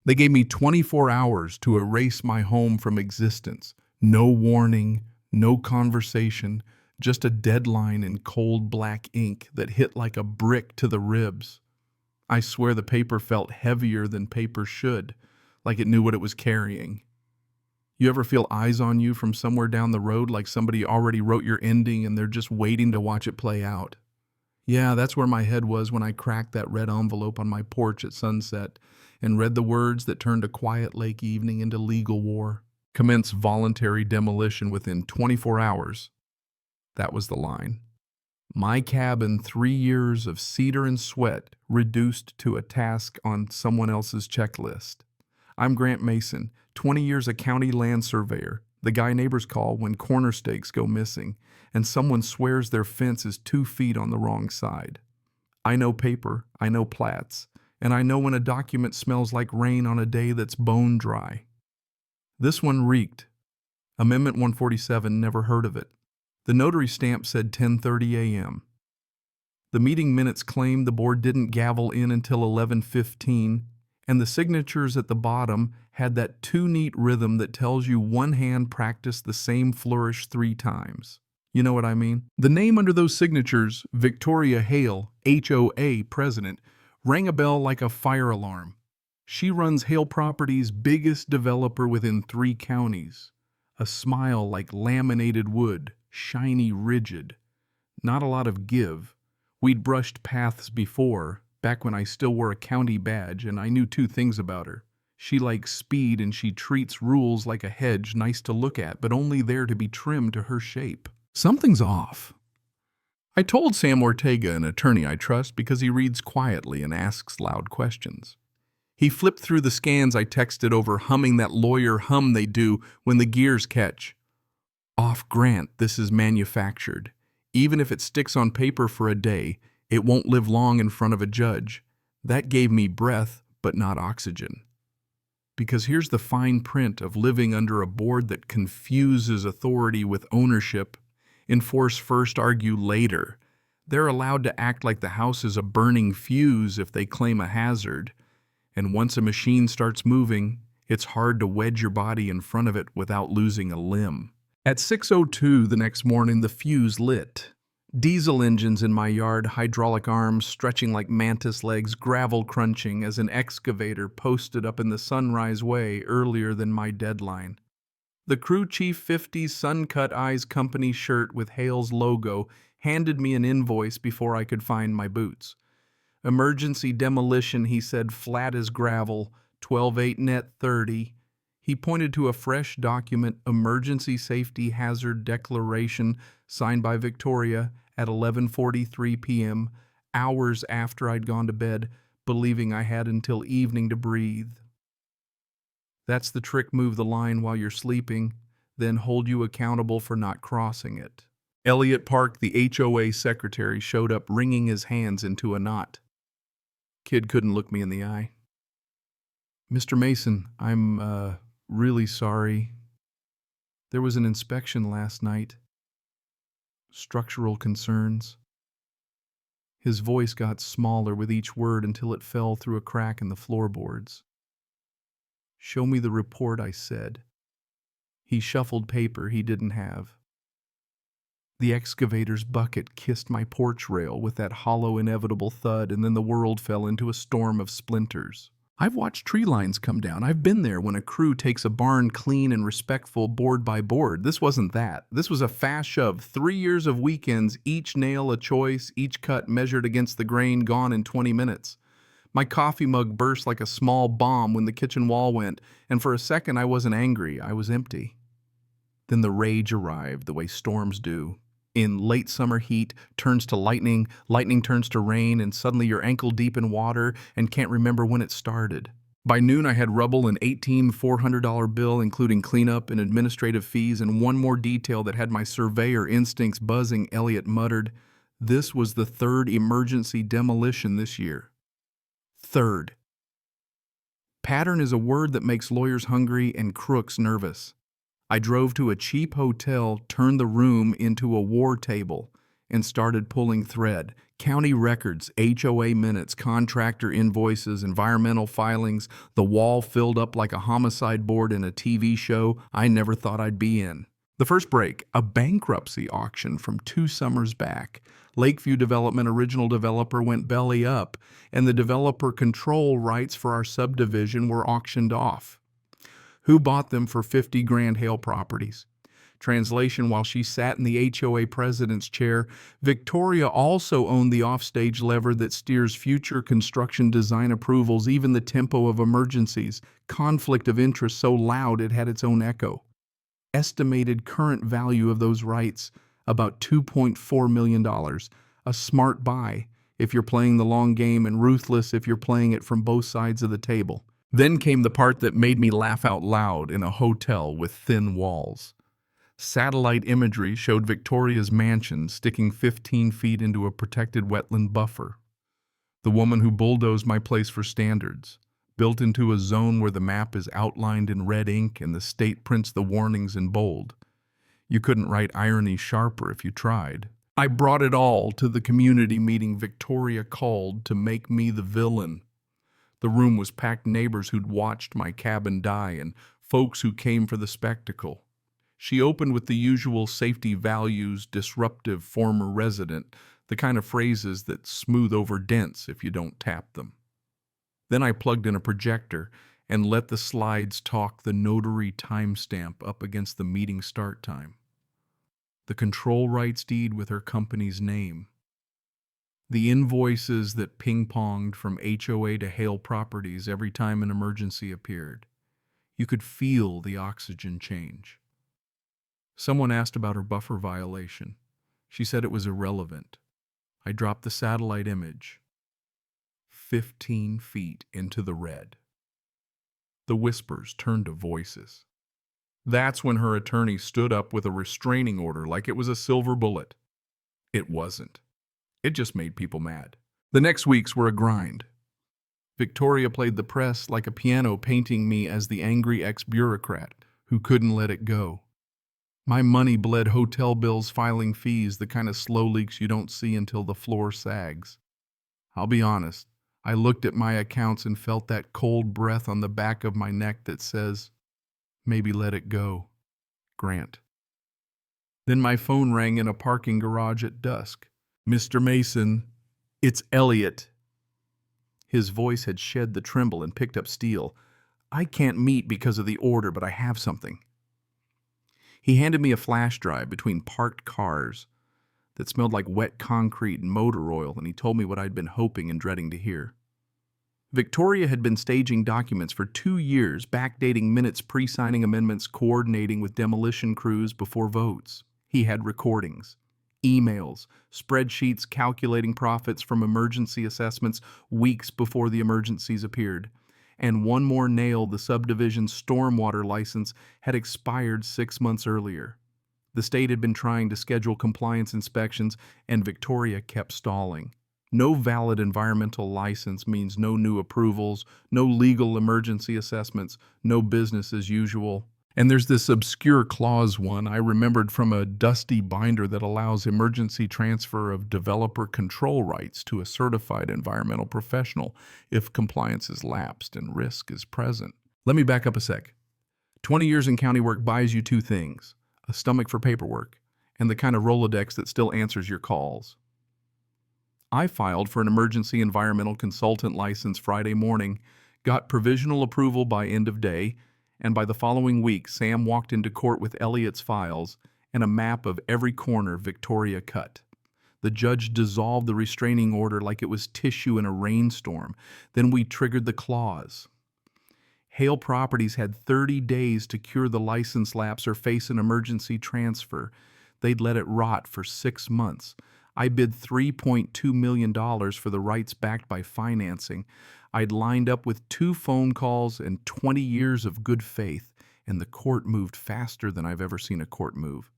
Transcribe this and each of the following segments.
They gave me 24 hours to erase my home from existence. No warning, no conversation, just a deadline in cold black ink that hit like a brick to the ribs. I swear the paper felt heavier than paper should, like it knew what it was carrying. You ever feel eyes on you from somewhere down the road, like somebody already wrote your ending and they're just waiting to watch it play out? Yeah, that's where my head was when I cracked that red envelope on my porch at sunset and read the words that turned a quiet lake evening into legal war. Commence voluntary demolition within 24 hours. That was the line. My cabin, 3 years of cedar and sweat, reduced to a task on someone else's checklist. I'm Grant Mason, 20 years a county land surveyor, the guy neighbors call when corner stakes go missing and someone swears their fence is 2 feet on the wrong side. I know paper, I know plats, and I know when a document smells like rain on a day that's bone dry. This one reeked. Amendment 147, never heard of it. The notary stamp said 10:30 a.m. The meeting minutes claimed the board didn't gavel in until 11:15, and the signatures at the bottom had that too neat rhythm that tells you one hand practiced the same flourish 3 times. You know what I mean? The name under those signatures, Victoria Hale, HOA president, rang a bell like a fire alarm. She runs Hale Properties' biggest developer within 3 counties. A smile like laminated wood, shiny, rigid. Not a lot of give. We'd brushed paths before, back when I still wore a county badge, and I knew 2 things about her. She likes speed and she treats rules like a hedge nice to look at, but only there to be trimmed to her shape. Something's off. I told Sam Ortega, an attorney I trust, because he reads quietly and asks loud questions. He flipped through the scans I texted over, humming that lawyer hum they do when the gears catch. Off Grant, this is manufactured. Even if it sticks on paper for a day, it won't live long in front of a judge. That gave me breath, but not oxygen. Because here's the fine print of living under a board that confuses authority with ownership. Enforce first, argue later. They're allowed to act like the house is a burning fuse if they claim a hazard. And once a machine starts moving, it's hard to wedge your body in front of it without losing a limb. At 6:02 the next morning, the fuse lit. Diesel engines in my yard, hydraulic arms stretching like mantis legs, gravel crunching as an excavator posted up in the Sunrise Way earlier than my deadline. The crew chief 50's sun-cut eyes company shirt with Hale's logo handed me an invoice before I could find my boots. Emergency demolition, he said, flat as gravel, 12/8 net 30. He pointed to a fresh document, Emergency Safety Hazard Declaration, signed by Victoria at 11:43 p.m., hours after I'd gone to bed, believing I had until evening to breathe. That's the trick, move the line while you're sleeping, then hold you accountable for not crossing it. Elliot Park, the HOA secretary, showed up wringing his hands into a knot. Kid couldn't look me in the eye. Mr. Mason, I'm, really sorry. There was an inspection last night. Structural concerns. His voice got smaller with each word until it fell through a crack in the floorboards. Show me the report, I said. He shuffled paper he didn't have. The excavator's bucket kissed my porch rail with that hollow, inevitable thud, and then the world fell into a storm of splinters. I've watched tree lines come down. I've been there when a crew takes a barn clean and respectful board by board. This wasn't that. This was a fast shove. 3 years of weekends, each nail a choice, each cut measured against the grain, gone in 20 minutes. My coffee mug burst like a small bomb when the kitchen wall went, and for a second I wasn't angry, I was empty. Then the rage arrived, the way storms do. In late summer heat, turns to lightning, lightning turns to rain, and suddenly you're ankle deep in water and can't remember when it started. By noon I had rubble, an $18 $400 bill including cleanup and administrative fees, and one more detail that had my surveyor instincts buzzing. Elliot muttered, "This was the 3rd emergency demolition this year." 3rd. Pattern is a word that makes lawyers hungry and crooks nervous. I drove to a cheap hotel, turned the room into a war table, and started pulling thread, County records, HOA minutes, contractor invoices, environmental filings, the wall filled up like a homicide board in a TV show I never thought I'd be in. The first break, a bankruptcy auction from 2 summers back. Lakeview Development original developer went belly up, and the developer control rights for our subdivision were auctioned off. Who bought them for 50 grand hail properties? Translation, while she sat in the HOA president's chair, Victoria also owned the offstage lever that steers future construction design approvals, even the tempo of emergencies, conflict of interest so loud it had its own echo. Estimated current value of those rights, about $2.4 million. A smart buy if you're playing the long game and ruthless if you're playing it from both sides of the table. Then came the part that made me laugh out loud in a hotel with thin walls. Satellite imagery showed Victoria's mansion sticking 15 feet into a protected wetland buffer. The woman who bulldozed my place for standards, built into a zone where the map is outlined in red ink and the state prints the warnings in bold. You couldn't write irony sharper if you tried. I brought it all to the community meeting Victoria called to make me the villain. The room was packed neighbors who'd watched my cabin die and folks who came for the spectacle. She opened with the usual safety values, disruptive former resident, the kind of phrases that smooth over dents if you don't tap them. Then I plugged in a projector and let the slides talk the notary timestamp up against the meeting start time. The control rights deed with her company's name. The invoices that ping-ponged from HOA to Hale Properties every time an emergency appeared. You could feel the oxygen change. Someone asked about her buffer violation. She said it was irrelevant. I dropped the satellite image. 15 feet into the red. The whispers turned to voices. That's when her attorney stood up with a restraining order like it was a silver bullet. It wasn't. It just made people mad. The next weeks were a grind. Victoria played the press like a piano, painting me as the angry ex-bureaucrat who couldn't let it go. My money bled hotel bills, filing fees, the kind of slow leaks you don't see until the floor sags. I'll be honest, I looked at my accounts and felt that cold breath on the back of my neck that says, maybe let it go, Grant. Then my phone rang in a parking garage at dusk. Mr. Mason, it's Elliot. His voice had shed the tremble and picked up steel. I can't meet because of the order, but I have something. He handed me a flash drive between parked cars that smelled like wet concrete and motor oil, and he told me what I'd been hoping and dreading to hear. Victoria had been staging documents for 2 years, backdating minutes, pre-signing amendments, coordinating with demolition crews before votes. He had recordings, emails, spreadsheets calculating profits from emergency assessments weeks before the emergencies appeared. And one more nail, the subdivision's stormwater license had expired 6 months earlier. The state had been trying to schedule compliance inspections, and Victoria kept stalling. No valid environmental license means no new approvals, no legal emergency assessments, no business as usual. And there's this obscure clause one I remembered from a dusty binder that allows emergency transfer of developer control rights to a certified environmental professional if compliance is lapsed and risk is present. Let me back up a sec. 20 years in county work buys you 2 things, a stomach for paperwork and the kind of Rolodex that still answers your calls. I filed for an emergency environmental consultant license Friday morning, got provisional approval by end of day, and by the following week, Sam walked into court with Elliot's files and a map of every corner Victoria cut. The judge dissolved the restraining order like it was tissue in a rainstorm. Then we triggered the clause. Hale Properties had 30 days to cure the license lapse or face an emergency transfer. They'd let it rot for 6 months. I bid $3.2 million for the rights backed by financing. I'd lined up with 2 phone calls and 20 years of good faith, and the court moved faster than I've ever seen a court move.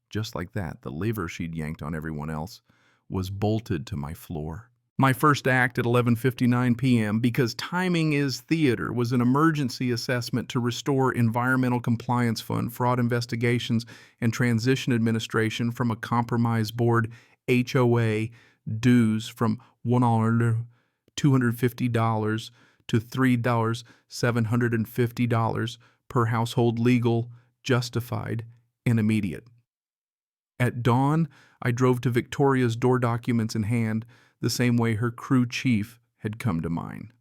Just like that, the lever she'd yanked on everyone else was bolted to my floor. My first act at 11:59 p.m., because timing is theater, was an emergency assessment to restore Environmental Compliance Fund, fraud investigations, and transition administration from a compromised board HOA dues from $1, $250 to $3, $750 per household, legal, justified, and immediate. At dawn, I drove to Victoria's door, documents in hand, the same way her crew chief had come to mine.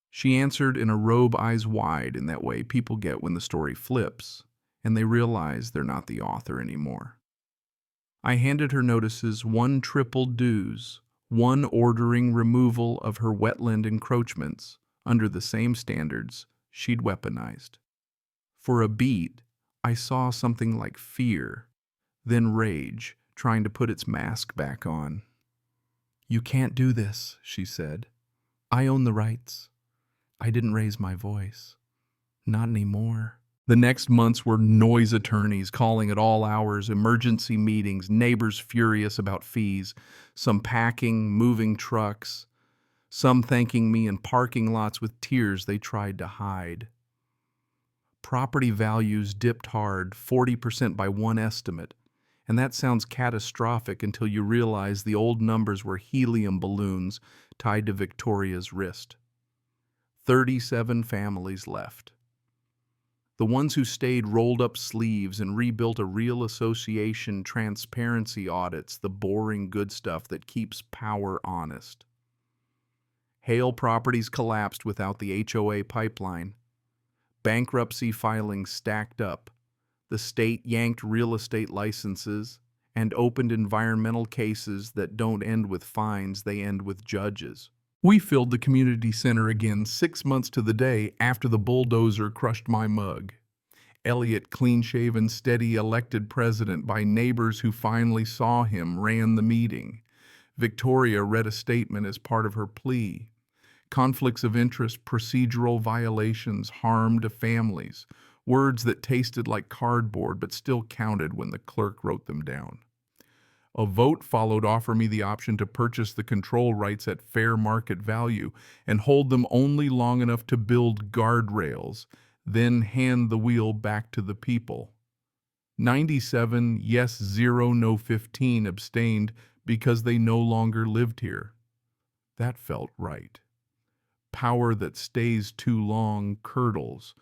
She answered in a robe, eyes wide, in that way people get when the story flips, and they realize they're not the author anymore. I handed her notices, one triple dues, one ordering removal of her wetland encroachments under the same standards she'd weaponized. For a beat, I saw something like fear, then rage, trying to put its mask back on. "You can't do this," she said. "I own the rights. I didn't raise my voice. Not anymore." The next months were noise attorneys calling at all hours, emergency meetings, neighbors furious about fees, some packing, moving trucks, some thanking me in parking lots with tears they tried to hide. Property values dipped hard, 40% by one estimate, and that sounds catastrophic until you realize the old numbers were helium balloons tied to Victoria's wrist. 37 families left. The ones who stayed rolled up sleeves and rebuilt a real association, transparency audits, the boring good stuff that keeps power honest. Hale properties collapsed without the HOA pipeline. Bankruptcy filings stacked up. The state yanked real estate licenses and opened environmental cases that don't end with fines, they end with judges. We filled the community center again 6 months to the day after the bulldozer crushed my mug. Elliot, clean-shaven, steady, elected president by neighbors who finally saw him, ran the meeting. Victoria read a statement as part of her plea. Conflicts of interest, procedural violations, harm to families, words that tasted like cardboard but still counted when the clerk wrote them down. A vote followed, offer me the option to purchase the control rights at fair market value and hold them only long enough to build guardrails, then hand the wheel back to the people. 97 yes, 0 no, 15 abstained because they no longer lived here. That felt right. Power that stays too long curdles.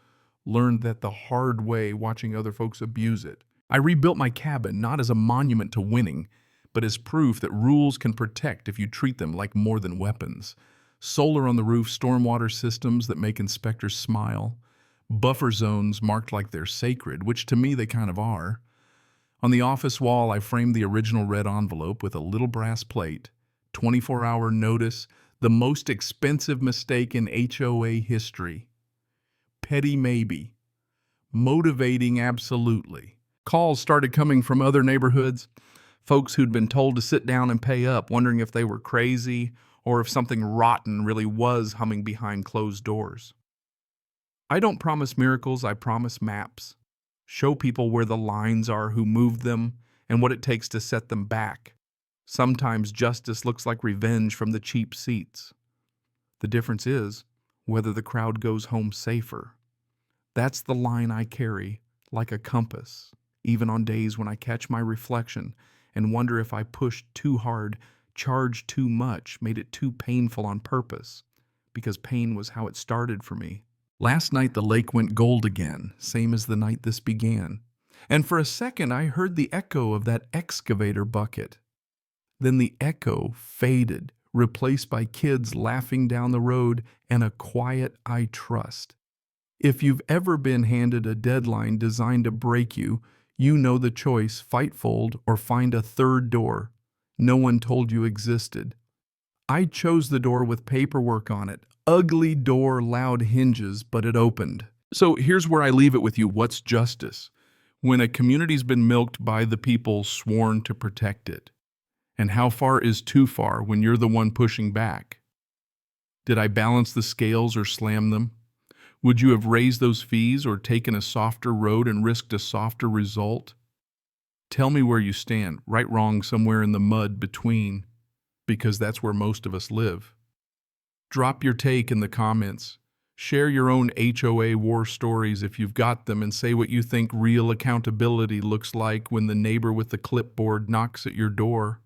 Learned that the hard way, watching other folks abuse it. I rebuilt my cabin not as a monument to winning, but as proof that rules can protect if you treat them like more than weapons. Solar on the roof, stormwater systems that make inspectors smile, buffer zones marked like they're sacred, which to me they kind of are. On the office wall, I framed the original red envelope with a little brass plate, 24-hour notice, the most expensive mistake in HOA history. Petty maybe. Motivating absolutely. Calls started coming from other neighborhoods, folks who'd been told to sit down and pay up, wondering if they were crazy or if something rotten really was humming behind closed doors. I don't promise miracles, I promise maps. Show people where the lines are, who moved them, and what it takes to set them back. Sometimes justice looks like revenge from the cheap seats. The difference is whether the crowd goes home safer. That's the line I carry, like a compass, even on days when I catch my reflection and wonder if I pushed too hard, charged too much, made it too painful on purpose, because pain was how it started for me. Last night the lake went gold again, same as the night this began. And for a second I heard the echo of that excavator bucket. Then the echo faded, replaced by kids laughing down the road and a quiet I trust. If you've ever been handed a deadline designed to break you, you know the choice: fight, fold, or find a third door no one told you existed. I chose the door with paperwork on it. Ugly door, loud hinges, but it opened. So here's where I leave it with you. What's justice? When a community's been milked by the people sworn to protect it. And how far is too far when you're the one pushing back? Did I balance the scales or slam them? Would you have raised those fees or taken a softer road and risked a softer result? Tell me where you stand, right, wrong, somewhere in the mud between, because that's where most of us live. Drop your take in the comments. Share your own HOA war stories if you've got them, and say what you think real accountability looks like when the neighbor with the clipboard knocks at your door.